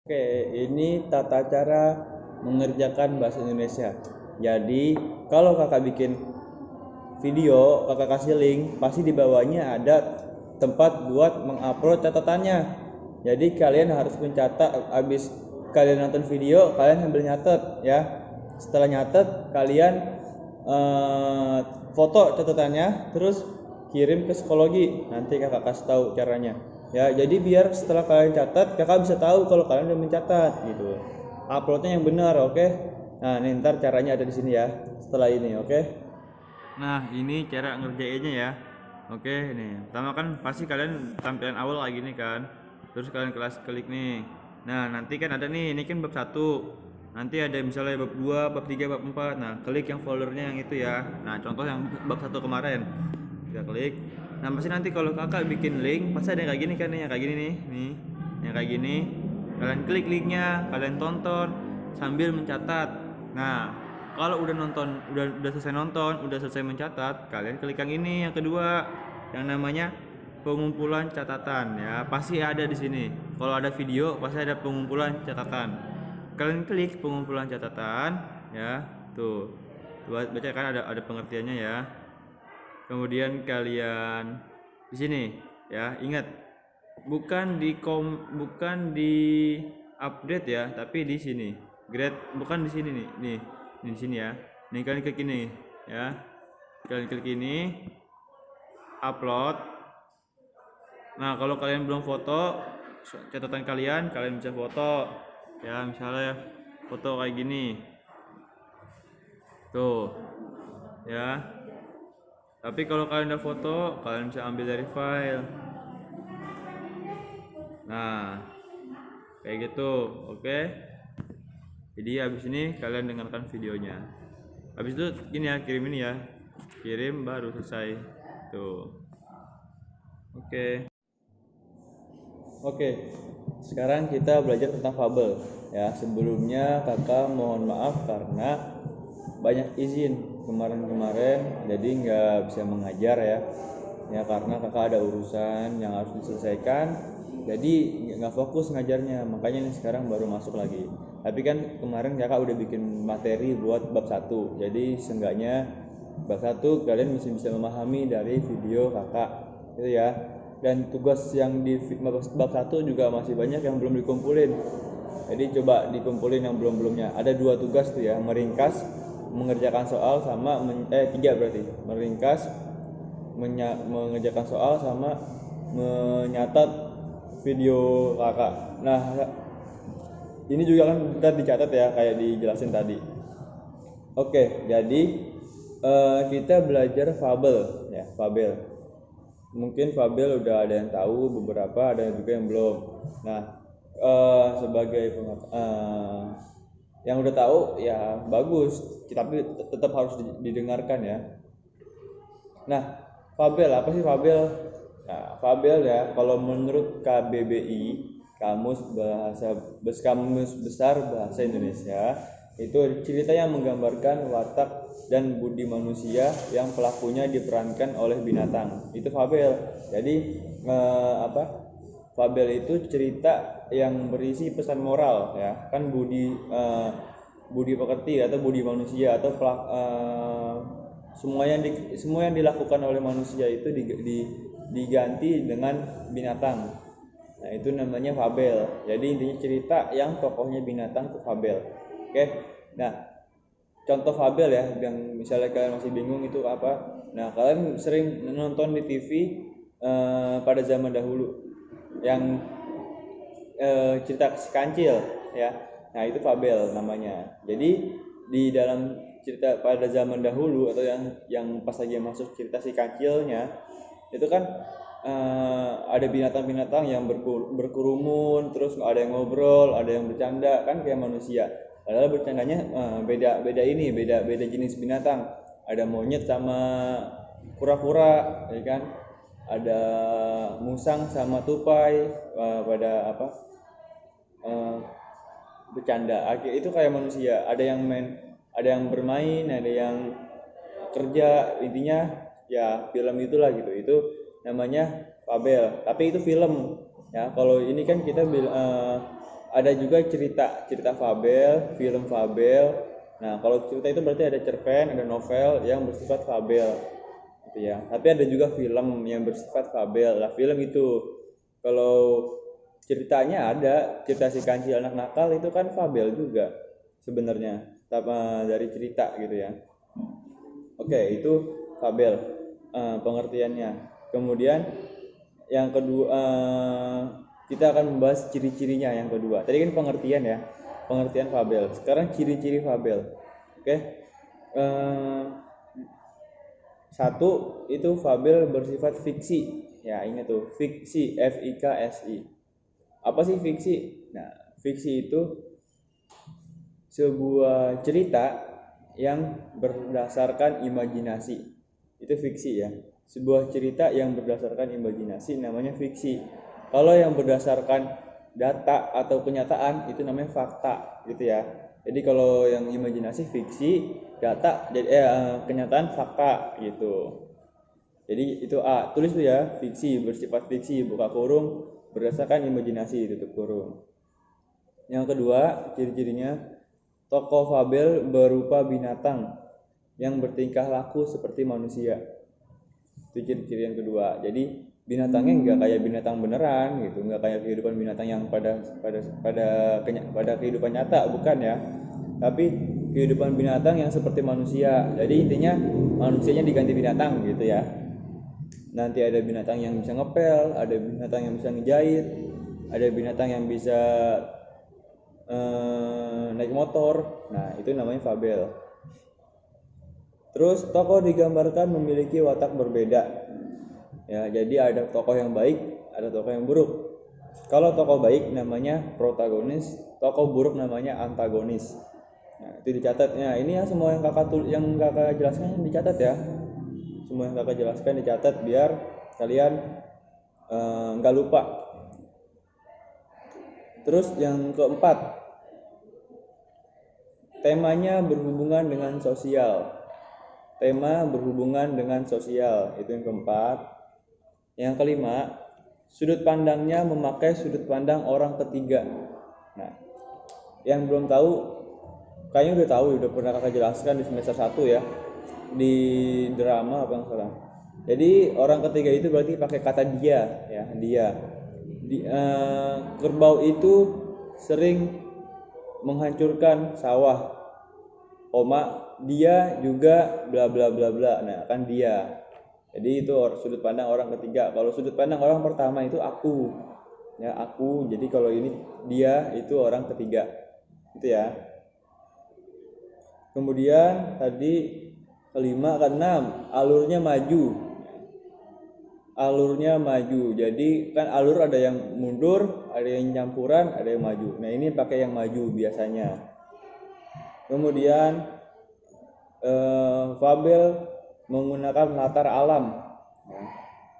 Oke, ini tata cara mengerjakan bahasa Indonesia. Jadi, kalau kakak bikin video, kakak kasih link, pasti di bawahnya ada tempat buat mengupload catatannya. Jadi kalian harus mencatat, habis kalian nonton video, kalian sambil nyatet ya. Setelah nyatet, kalian eh, foto catatannya, terus kirim ke psikologi. Nanti kakak kasih tahu caranya. Ya, jadi biar setelah kalian catat, kakak bisa tahu kalau kalian udah mencatat gitu. Uploadnya yang benar, oke? Nah, ini ntar caranya ada di sini ya. Setelah ini, oke? Nah, ini cara ngerjainnya ya. Oke, nih. Pertama kan pasti kalian tampilan awal kayak gini kan. Terus kalian kelas klik nih. Nah, nanti kan ada nih, ini kan bab 1. Nanti ada misalnya bab 2, bab 3, bab 4. Nah, klik yang foldernya yang itu ya. Nah, contoh yang bab 1 kemarin. Kita klik. Nah, pasti nanti kalau kakak bikin link, pasti ada yang kayak gini kan nih, yang kayak gini nih. Nih, yang kayak gini. Kalian klik linknya, kalian tonton sambil mencatat. Nah, kalau udah nonton, udah selesai nonton, udah selesai mencatat, kalian klik yang ini yang kedua, yang namanya pengumpulan catatan ya. Pasti ada di sini. Kalau ada video, pasti ada pengumpulan catatan. Kalian klik pengumpulan catatan ya. Tuh. Baca kan ada pengertiannya ya. Kemudian kalian di sini ya, ingat bukan di update ya, tapi di sini. Grade bukan di sini nih. Nih, di sini ya. Nih kalian klik ini ya. Kalian klik ini upload. Nah, kalau kalian belum foto catatan kalian bisa foto. Ya, misalnya foto kayak gini. Tuh. Ya. Tapi kalau kalian udah foto, kalian bisa ambil dari file. Nah, kayak gitu, oke? Jadi habis ini kalian dengarkan videonya. Habis itu gini ya, kirim ini ya. Kirim baru selesai. Tuh. Oke. Oke. Sekarang kita belajar tentang fabel ya. Sebelumnya kakak mohon maaf karena banyak izin kemarin-kemarin jadi nggak bisa mengajar ya karena kakak ada urusan yang harus diselesaikan, jadi nggak fokus ngajarnya, makanya nih sekarang baru masuk lagi. Tapi kan kemarin kakak udah bikin materi buat bab 1, jadi seenggaknya bab 1 kalian masih bisa memahami dari video kakak gitu ya. Dan tugas yang di bab 1 juga masih banyak yang belum dikumpulin, jadi coba dikumpulin yang belum-belumnya. Ada 2 tugas tuh ya, meringkas mengerjakan soal sama 3 berarti. Meringkas mengerjakan soal sama menyatat video kakak. Nah, ini juga kan kita dicatat ya kayak dijelasin tadi. Oke, jadi kita belajar fabel ya, fabel. Mungkin fabel udah ada yang tahu beberapa, ada juga yang belum. Nah, sebagai yang udah tahu ya bagus, tapi tetap harus didengarkan ya. Nah, fabel apa sih fabel? Nah, fabel ya kalau menurut KBBI, Kamus Besar Bahasa Indonesia, itu cerita yang menggambarkan watak dan budi manusia yang pelakunya diperankan oleh binatang. Itu fabel. Jadi fabel itu cerita yang berisi pesan moral ya. Kan budi pekerti atau budi manusia atau semua yang dilakukan oleh manusia itu diganti dengan binatang. Nah, itu namanya fabel. Jadi intinya cerita yang tokohnya binatang itu fabel. Oke. Nah, contoh fabel ya yang misalnya kalian masih bingung itu apa. Nah, kalian sering nonton di TV pada zaman dahulu yang cerita si kancil ya. Nah, itu fabel namanya. Jadi di dalam cerita pada zaman dahulu atau yang pas lagi masuk cerita si kancilnya itu kan ada binatang-binatang yang berkerumun, terus ada yang ngobrol, ada yang bercanda kan kayak manusia. Padahal bercandanya beda jenis binatang. Ada monyet sama kura-kura, ya kan? Ada musang sama tupai, pada bercanda. Itu kayak manusia. Ada yang bermain, ada yang kerja. Intinya ya film itulah gitu. Itu namanya fabel. Tapi itu film. Ya, kalau ini kan kita ada juga cerita fabel, film fabel. Nah, kalau cerita itu berarti ada cerpen, ada novel yang bersifat fabel, gitu ya. Tapi ada juga film yang bersifat fabel. Lah, film itu kalau ceritanya ada cerita si kancil anak nakal itu kan fabel juga sebenarnya, dari cerita gitu ya. Oke, itu fabel pengertiannya. Kemudian yang kedua kita akan membahas ciri-cirinya yang kedua. Tadi kan pengertian ya, pengertian fabel. Sekarang ciri-ciri fabel. Oke. Satu itu fabel bersifat fiksi. Ya, ini tuh fiksi, F-I-K-S-I. Apa sih fiksi? Nah, fiksi itu sebuah cerita yang berdasarkan imajinasi. Itu fiksi ya. Sebuah cerita yang berdasarkan imajinasi namanya fiksi. Kalau yang berdasarkan data atau kenyataan itu namanya fakta gitu ya. Jadi kalau yang imajinasi fiksi, data kenyataan fakta gitu. Jadi itu A, tulis tuh ya, fiksi bersifat fiksi, buka kurung, berdasarkan imajinasi, tutup kurung. Yang kedua, ciri-cirinya tokoh fabel berupa binatang yang bertingkah laku seperti manusia. Itu ciri-ciri yang kedua. Jadi binatangnya nggak kayak binatang beneran gitu, nggak kayak kehidupan binatang yang pada kehidupan nyata, bukan ya. Tapi kehidupan binatang yang seperti manusia. Jadi intinya manusianya diganti binatang gitu ya. Nanti ada binatang yang bisa ngepel, ada binatang yang bisa ngejahit, ada binatang yang bisa naik motor. Nah, itu namanya fabel. Terus tokoh digambarkan memiliki watak berbeda. Ya, jadi ada tokoh yang baik, ada tokoh yang buruk. Kalau tokoh baik namanya protagonis, tokoh buruk namanya antagonis. Nah, itu dicatat. Nah, ini ya semua yang kakak jelaskan dicatat ya. Semua yang kakak jelaskan dicatat biar kalian nggak lupa. Terus yang keempat, temanya berhubungan dengan sosial. Tema berhubungan dengan sosial, itu yang keempat. Yang kelima, sudut pandangnya memakai sudut pandang orang ketiga. Nah, yang belum tahu, kayaknya udah tahu, udah pernah kakak jelaskan di semester 1 ya, di drama apa yang salah. Jadi orang ketiga itu berarti pakai kata dia, ya, dia. Kerbau itu sering menghancurkan sawah, dia juga bla bla bla bla. Nah, kan dia. Jadi itu sudut pandang orang ketiga. Kalau sudut pandang orang pertama itu aku. Ya, aku. Jadi kalau ini dia itu orang ketiga. Gitu ya. Kemudian tadi kelima, keenam, alurnya maju. Alurnya maju. Jadi kan alur ada yang mundur, ada yang campuran, ada yang maju. Nah, ini pakai yang maju biasanya. Kemudian fabel menggunakan latar alam.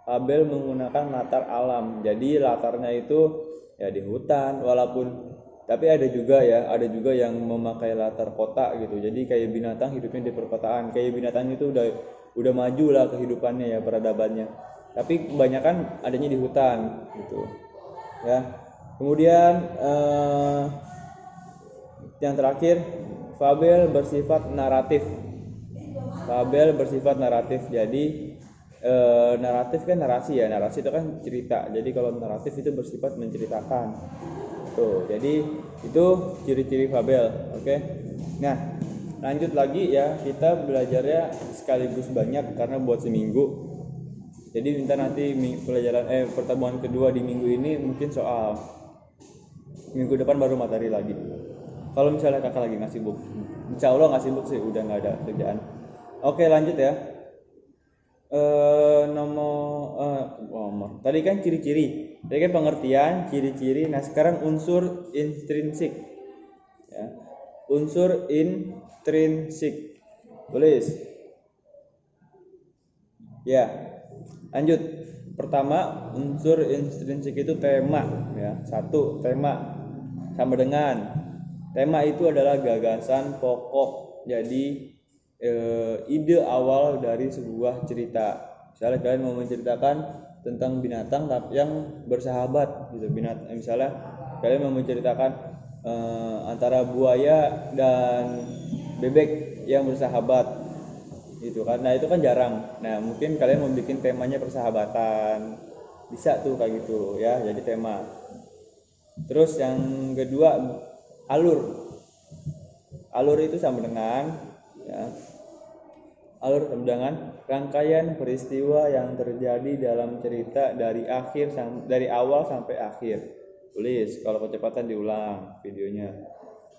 Fabel menggunakan latar alam. Jadi latarnya itu ya di hutan, walaupun tapi ada juga yang memakai latar kota gitu. Jadi kayak binatang hidupnya di perkotaan. Kayak binatang itu udah maju lah kehidupannya ya, peradabannya. Tapi kebanyakan adanya di hutan gitu. Ya. Kemudian yang terakhir, fabel bersifat naratif. Fabel bersifat naratif. Jadi naratif kan narasi ya. Narasi itu kan cerita. Jadi kalau naratif itu bersifat menceritakan. Tuh, jadi itu ciri-ciri fabel. Oke. Nah, lanjut lagi ya. Kita belajarnya sekaligus banyak karena buat seminggu. Jadi minta nanti pelajaran pertemuan kedua di minggu ini mungkin soal. Minggu depan baru materi lagi. Kalau misalnya kakak lagi ngasih book, insya Allah ngasih book sih udah nggak ada kerjaan. Oke, lanjut ya. Nomor. Tadi kan ciri-ciri. Tadi kan pengertian, ciri-ciri. Nah, sekarang unsur intrinsik. Ya. Unsur intrinsik. Tulis. Ya. Lanjut. Pertama, unsur intrinsik itu tema. Ya. 1. Tema. Sama dengan. Tema itu adalah gagasan pokok. Jadi ide awal dari sebuah cerita. Misalnya kalian mau menceritakan tentang binatang yang bersahabat gitu. Misalnya kalian mau menceritakan antara buaya dan bebek yang bersahabat gitu kan. Nah itu kan jarang. Nah mungkin kalian mau bikin temanya persahabatan, bisa tuh kayak gitu ya, jadi tema. Terus yang kedua, alur itu sama dengan ya, alur sama dengan rangkaian peristiwa yang terjadi dalam cerita dari awal sampai akhir. Tulis, kalau kecepatan diulang videonya.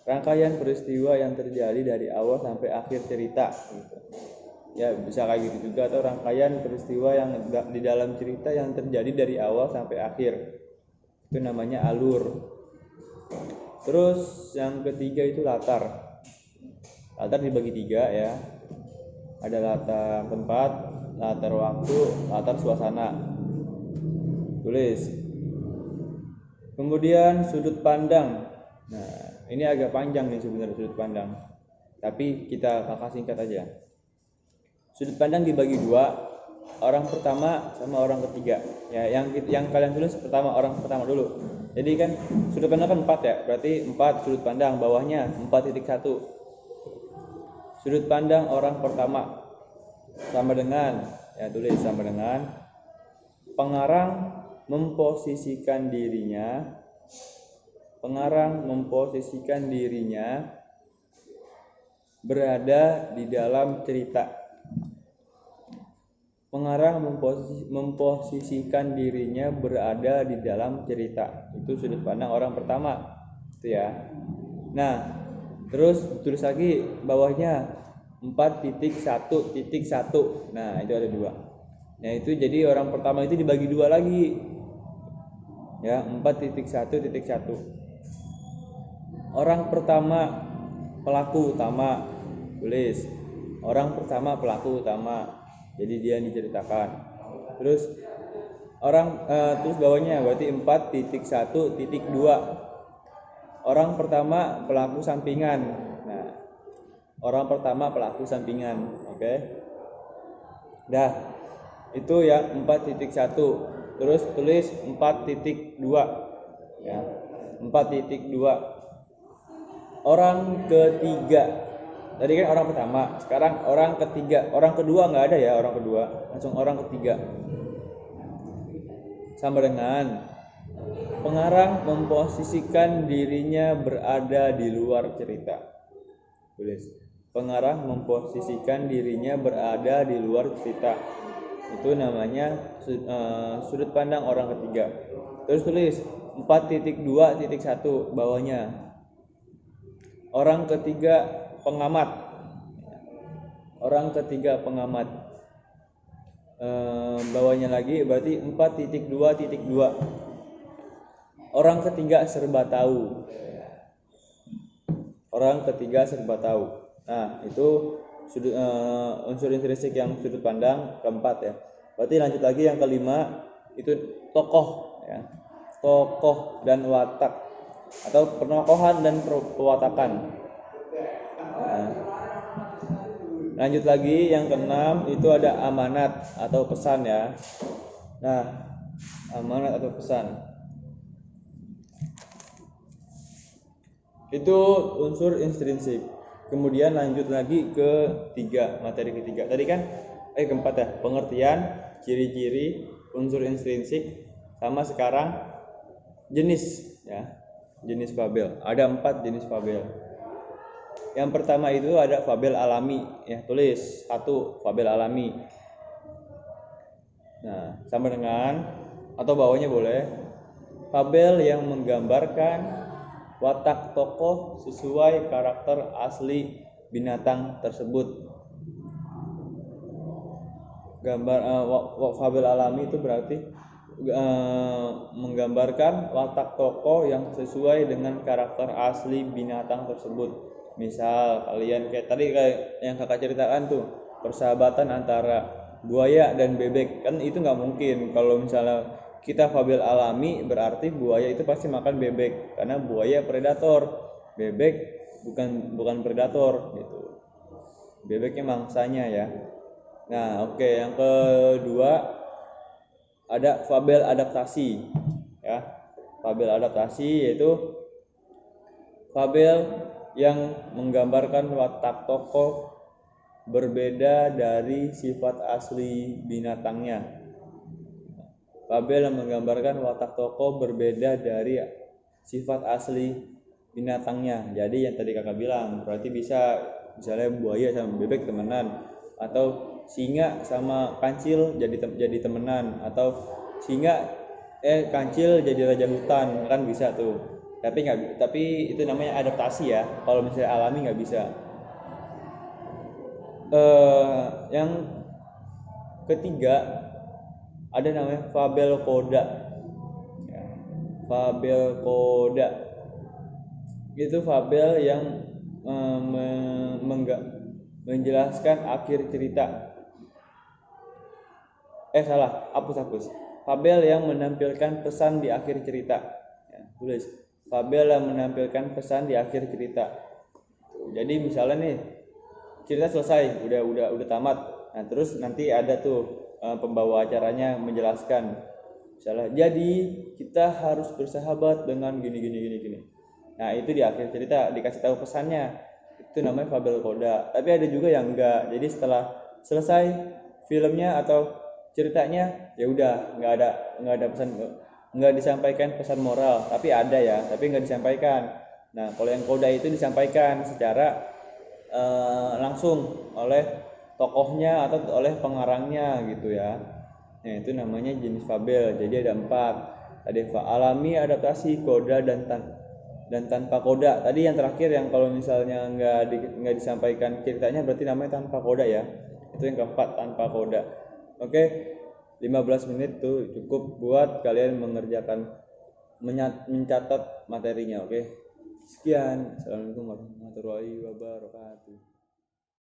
Rangkaian peristiwa yang terjadi dari awal sampai akhir cerita gitu. Ya bisa kayak gitu juga, atau rangkaian peristiwa yang di dalam cerita yang terjadi dari awal sampai akhir, itu namanya alur. Terus yang ketiga itu latar dibagi 3 ya, ada latar tempat, latar waktu, latar suasana. Tulis. Kemudian sudut pandang. Nah ini agak panjang nih sebenarnya sudut pandang, tapi kita kakak singkat aja. Sudut pandang dibagi 2, orang pertama sama orang ketiga. Ya, yang kalian tulis pertama, orang pertama dulu. Jadi kan sudut pandang kan 4 ya, berarti 4 sudut pandang, bawahnya 4.1. Sudut pandang orang pertama sama dengan, ya tulis sama dengan pengarang memposisikan dirinya berada di dalam cerita. Pengarang memposisikan dirinya berada di dalam cerita. Itu sudut pandang orang pertama. Itu ya. Nah, terus tulis lagi bawahnya 4.1.1. Nah, itu ada 2. Nah, itu jadi orang pertama itu dibagi 2 lagi. Ya, 4.1.1. Orang pertama pelaku utama. Tulis. Orang pertama pelaku utama. Jadi dia diceritakan. Terus terus bawahnya berarti 4.1.2. Orang pertama pelaku sampingan. Nah, orang pertama pelaku sampingan, oke. Dah. Itu ya 4.1. Terus tulis 4.2 ya. 4.2. Orang ketiga. Tadi kan orang pertama, sekarang orang ketiga. Orang kedua nggak ada ya, orang kedua. Langsung orang ketiga. Sama dengan pengarang memposisikan dirinya berada di luar cerita. Tulis. Pengarang memposisikan dirinya berada di luar cerita. Itu namanya sudut pandang orang ketiga. Terus tulis 4.2.1 bawahnya. Orang ketiga pengamat. Bawahnya lagi berarti 4.2.2. Orang ketiga serba tahu. Nah, itu unsur intrinsik yang sudut pandang keempat ya. Berarti lanjut lagi yang kelima itu tokoh ya. Tokoh dan watak atau penokohan dan pewatakan. Nah, lanjut lagi yang keenam itu ada amanat atau pesan ya. Nah, amanat atau pesan itu unsur intrinsik. Kemudian lanjut lagi ke materi ketiga. Tadi kan keempat ya, pengertian, ciri-ciri, unsur intrinsik, sama sekarang jenis ya. Jenis fabel. Ada 4 jenis fabel. Yang pertama itu ada fabel alami ya, tulis 1 fabel alami. Nah, sama dengan atau bawahnya boleh fabel yang menggambarkan watak tokoh sesuai karakter asli binatang tersebut. Fabel alami itu berarti menggambarkan watak tokoh yang sesuai dengan karakter asli binatang tersebut. Misal kalian kayak yang kakak ceritakan tuh, persahabatan antara buaya dan bebek, kan itu nggak mungkin. Kalau misalnya kita fabel alami berarti buaya itu pasti makan bebek, karena buaya predator, bebek bukan predator gitu. Bebeknya mangsanya ya. Nah, oke, yang kedua ada fabel adaptasi ya. fabel adaptasi yaitu fabel yang menggambarkan watak tokoh berbeda dari sifat asli binatangnya. Fabel yang menggambarkan watak tokoh berbeda dari sifat asli binatangnya. Jadi yang tadi kakak bilang, berarti bisa misalnya buaya sama bebek temenan, atau singa sama kancil jadi temenan, atau kancil jadi raja hutan, kan bisa tuh. Tapi itu namanya adaptasi ya. Kalau misalnya alami nggak bisa. Yang ketiga ada namanya fabel koda. Fabel koda itu fabel yang menjelaskan akhir cerita. Hapus. Fabel yang menampilkan pesan di akhir cerita. Tulis fabel yang menampilkan pesan di akhir cerita. Jadi misalnya nih cerita selesai, udah tamat. Nah, terus nanti ada tuh pembawa acaranya menjelaskan. Misalnya, jadi kita harus bersahabat dengan gini. Nah, itu di akhir cerita dikasih tahu pesannya. Itu namanya fabel koda. Tapi ada juga yang enggak. Jadi setelah selesai filmnya atau ceritanya, ya udah nggak ada pesan, nggak disampaikan pesan moral. Tapi ada ya, tapi nggak disampaikan. Nah, kalau yang koda itu disampaikan secara langsung oleh tokohnya atau oleh pengarangnya gitu ya. Nah, itu namanya jenis fabel. Jadi ada 4. Ada alami, adaptasi, koda, dan tanpa koda. Tadi yang terakhir yang kalau misalnya nggak disampaikan ceritanya berarti namanya tanpa koda ya. Itu yang keempat, tanpa koda. Oke, 15 menit tuh cukup buat kalian mencatat materinya. Oke, sekian. Assalamualaikum warahmatullahi wabarakatuh.